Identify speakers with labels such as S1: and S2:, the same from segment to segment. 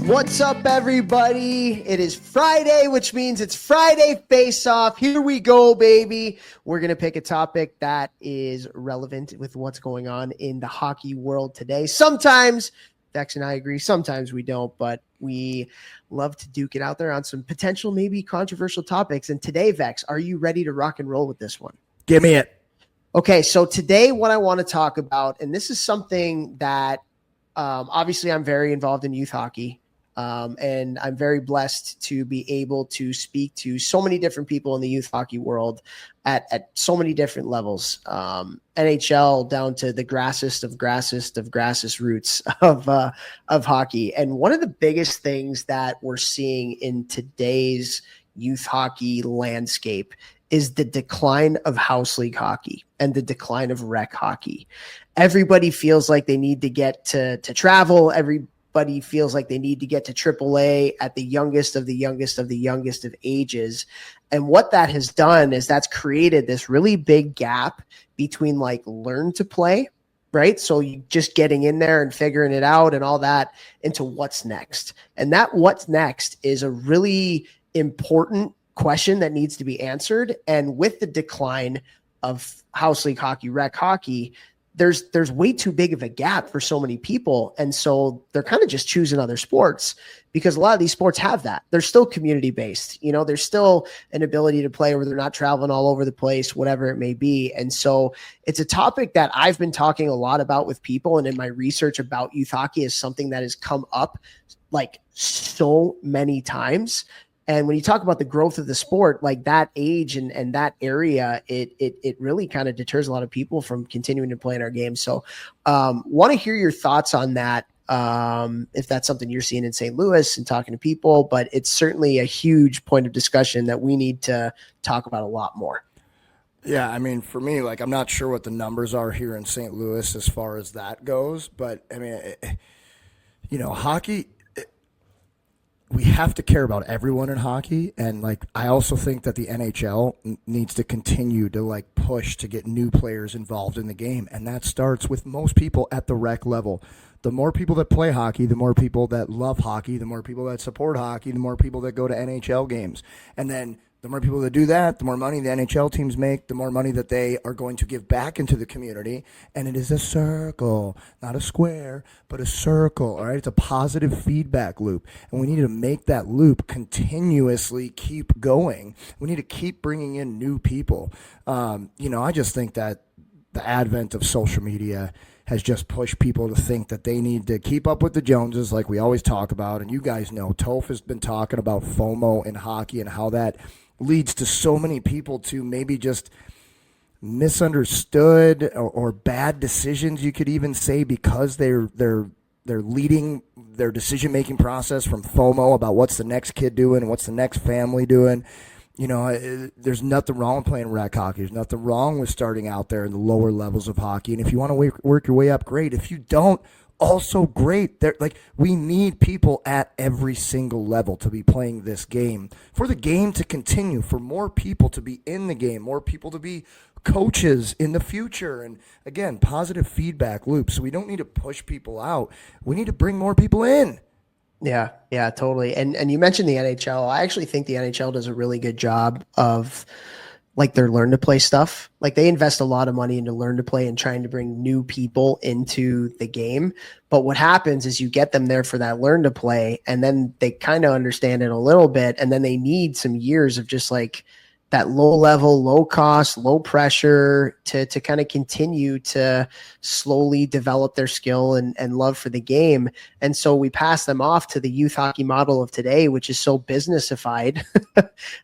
S1: What's up, everybody? It is Friday, which means it's Friday Face-Off. Here we go, baby. We're going to pick a topic that is relevant with what's going on in the hockey world today. Sometimes Vex and I agree, sometimes we don't, but we love to duke it out there on some potential, maybe controversial topics. And today, Vex, are you ready to rock and roll with this one?
S2: Give me it.
S1: Okay, so today what I want to talk about, and this is something that obviously I'm very involved in youth hockey. And I'm very blessed to be able to speak to so many different people in the youth hockey world at so many different levels, NHL down to the grassest of grassest roots of hockey. And one of the biggest things that we're seeing in today's youth hockey landscape is the decline of house league hockey and the decline of rec hockey. Everybody feels like they need to get to travel. Everybody feels like they need to get to AAA at the youngest of the youngest of the youngest of ages. And what that has done is that's created this really big gap between like learn to play, right? So you just getting in there and figuring it out and all that into what's next. And that what's next is a really important question that needs to be answered. And with the decline of house league hockey, rec hockey, there's way too big of a gap for so many people. And so they're kind of just choosing other sports because a lot of these sports have that. They're still community-based. You know, there's still an ability to play where they're not traveling all over the place, whatever it may be. And so it's a topic that I've been talking a lot about with people. And in my research about youth hockey is something that has come up like so many times. And when you talk about the growth of the sport, like that age and that area, it really kind of deters a lot of people from continuing to play in our game. So want to hear your thoughts on that, if that's something you're seeing in St. Louis and talking to people. But it's certainly a huge point of discussion that we need to talk about a lot more.
S2: Yeah, I mean, for me, like, I'm not sure what the numbers are here in St. Louis as far as that goes. But, I mean, hockey – we have to care about everyone in hockey. And like, I also think that the NHL needs to continue to like push to get new players involved in the game. And that starts with most people at the rec level. The more people that play hockey, the more people that love hockey, the more people that support hockey, the more people that go to NHL games. And then the more people that do that, the more money the NHL teams make, the more money that they are going to give back into the community. And it is a circle, not a square, but a circle. All right, it's a positive feedback loop. And we need to make that loop continuously keep going. We need to keep bringing in new people. I just think that the advent of social media has just pushed people to think that they need to keep up with the Joneses like we always talk about. And you guys know, Toph has been talking about FOMO in hockey and how that leads to so many people to maybe just misunderstood or bad decisions, you could even say, because they're leading their decision-making process from FOMO about what's the next kid doing, what's the next family doing. There's nothing wrong with playing rec hockey. There's nothing wrong with starting out there in the lower levels of hockey. And if you want to work your way up, great. If you don't, also great. We need people at every single level to be playing this game, for the game to continue, for more people to be in the game, more people to be coaches in the future. And again, positive feedback loop. So we don't need to push people out. We need to bring more people in.
S1: Yeah, totally. And you mentioned the NHL. I actually think the NHL does a really good job of like their learn to play stuff. Like they invest a lot of money into learn to play and trying to bring new people into the game. But what happens is you get them there for that learn to play, and then they kind of understand it a little bit. And then they need some years of just like that low level, low cost, low pressure to kind of continue to slowly develop their skill and love for the game. And so we pass them off to the youth hockey model of today, which is so businessified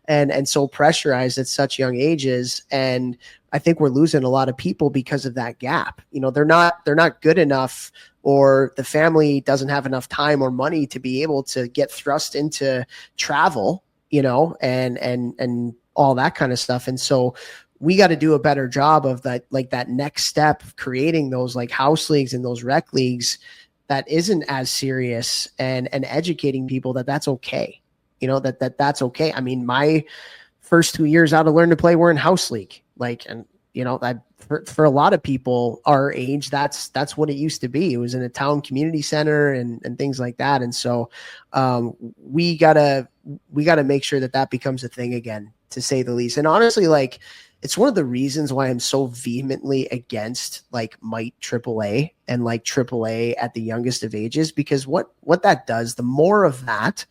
S1: and so pressurized at such young ages. And I think we're losing a lot of people because of that gap. They're not good enough, or the family doesn't have enough time or money to be able to get thrust into travel, and all that kind of stuff. And so we got to do a better job of that, like that next step of creating those like house leagues and those rec leagues that isn't as serious, and educating people that that's okay. That's okay. I mean, my first 2 years out of learn to play were in house league, and for a lot of people our age, that's what it used to be. It was in a town community center and things like that. And so we gotta make sure that becomes a thing again, to say the least. And honestly, like, it's one of the reasons why I'm so vehemently against like MITE AAA and like AAA at the youngest of ages, because what that does, the more of that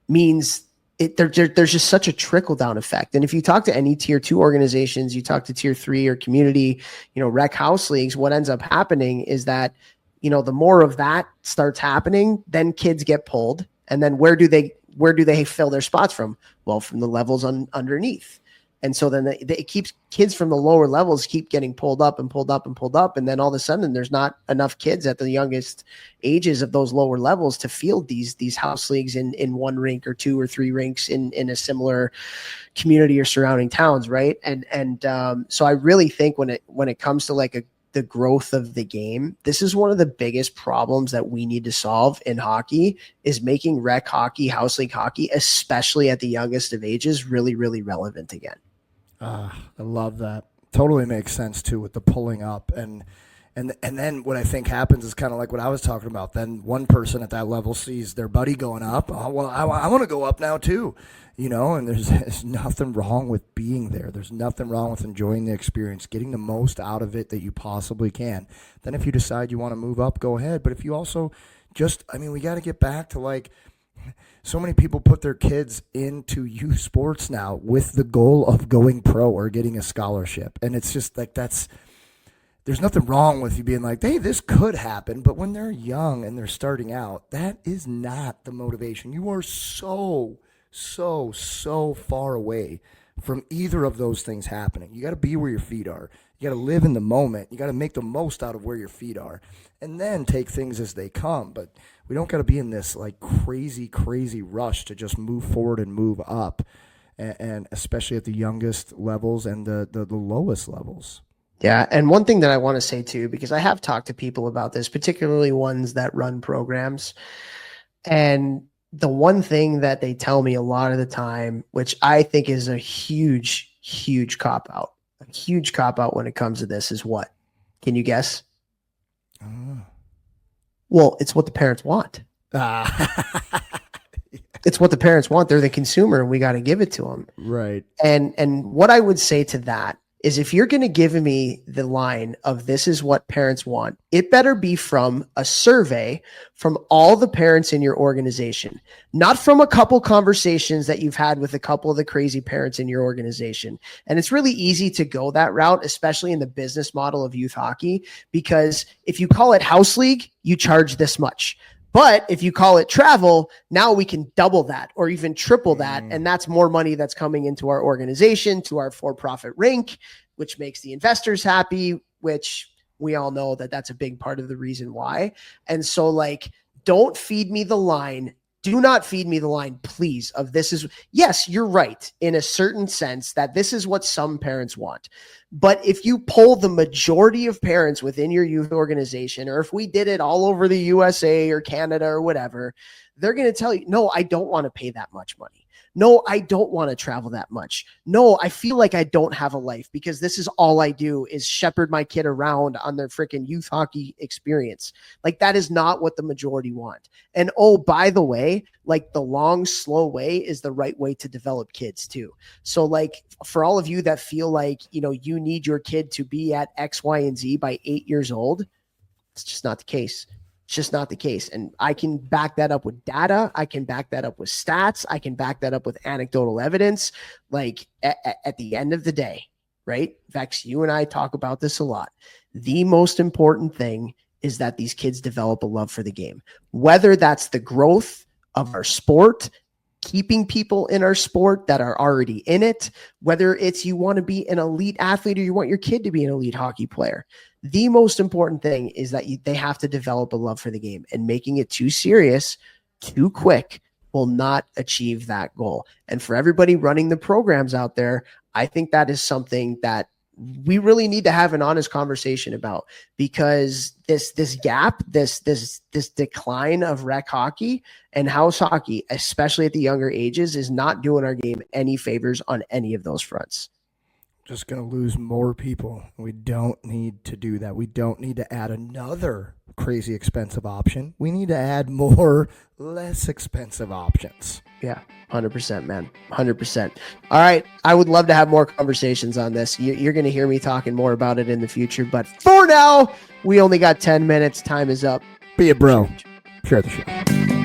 S1: means there's just such a trickle down effect. And if you talk to any tier 2 organizations, you talk to tier 3 or community, rec house leagues, what ends up happening is that, the more of that starts happening, then kids get pulled. And then where do they fill their spots from? Well, from the levels underneath. And so then it keeps kids from the lower levels keep getting pulled up and pulled up and pulled up. And then all of a sudden there's not enough kids at the youngest ages of those lower levels to field these house leagues in one rink or 2 or 3 rinks in a similar community or surrounding towns. Right. And so I really think when it comes to like the growth of the game, this is one of the biggest problems that we need to solve in hockey, is making rec hockey, house league hockey, especially at the youngest of ages, really, really relevant again.
S2: I love that. Totally makes sense too, with the pulling up and then what I think happens is kind of like what I was talking about. Then one person at that level sees their buddy going up. Oh, well, I want to go up now too, and there's nothing wrong with being there. There's nothing wrong with enjoying the experience, getting the most out of it that you possibly can. Then if you decide you want to move up, go ahead. But if you also we got to get back to, like, so many people put their kids into youth sports now with the goal of going pro or getting a scholarship. And it's just like, there's nothing wrong with you being like, hey, this could happen. But when they're young and they're starting out, that is not the motivation. You are so far away from either of those things happening. You got to be where your feet are. You got to live in the moment. You got to make the most out of where your feet are, and then take things as they come. But we don't got to be in this like crazy rush to just move forward and move up, and especially at the youngest levels and the lowest levels.
S1: Yeah. And one thing that I want to say too, because I have talked to people about this, particularly ones that run programs, and the one thing that they tell me a lot of the time, which I think is a huge cop out when it comes to this, is what? Can you guess? Well, it's what the parents want. It's what the parents want. They're the consumer, and we got to give it to them.
S2: Right.
S1: And what I would say to that is, if you're going to give me the line of this is what parents want, it better be from a survey from all the parents in your organization, not from a couple conversations that you've had with a couple of the crazy parents in your organization. And it's really easy to go that route, especially in the business model of youth hockey, because if you call it house league, you charge this much. But if you call it travel, now we can double that or even triple that. And that's more money that's coming into our organization, to our for-profit rink, which makes the investors happy, which we all know that that's a big part of the reason why. And so, like, don't feed me the line. Do not feed me the line, please, of this is, yes, you're right in a certain sense that this is what some parents want. But if you poll the majority of parents within your youth organization, or if we did it all over the USA or Canada or whatever, they're going to tell you, no, I don't want to pay that much money. No, I don't want to travel that much. No, I feel like I don't have a life because this is all I do is shepherd my kid around on their freaking youth hockey experience. Like, that is not what the majority want. And oh, by the way, like, the long, slow way is the right way to develop kids too. So, like, for all of you that feel like, you need your kid to be at X, Y, and Z by 8 years old, it's just not the case. It's just not the case. And I can back that up with data. I can back that up with stats. I can back that up with anecdotal evidence. Like, at the end of the day, right? Vex, you and I talk about this a lot. The most important thing is that these kids develop a love for the game, whether that's the growth of our sport, keeping people in our sport that are already in it, whether it's you want to be an elite athlete or you want your kid to be an elite hockey player. The most important thing is that they have to develop a love for the game, and making it too serious, too quick will not achieve that goal. And for everybody running the programs out there, I think that is something that we really need to have an honest conversation about, because this gap, this decline of rec hockey and house hockey, especially at the younger ages, is not doing our game any favors on any of those fronts.
S2: just going to lose more people. We don't need to do that. We don't need to add another crazy expensive option. We need to add more less expensive options.
S1: Yeah, 100%, man. 100%. All right. I would love to have more conversations on this. You're going to hear me talking more about it in the future. But for now, we only got 10 minutes. Time is up.
S2: Be a bro. Share the show.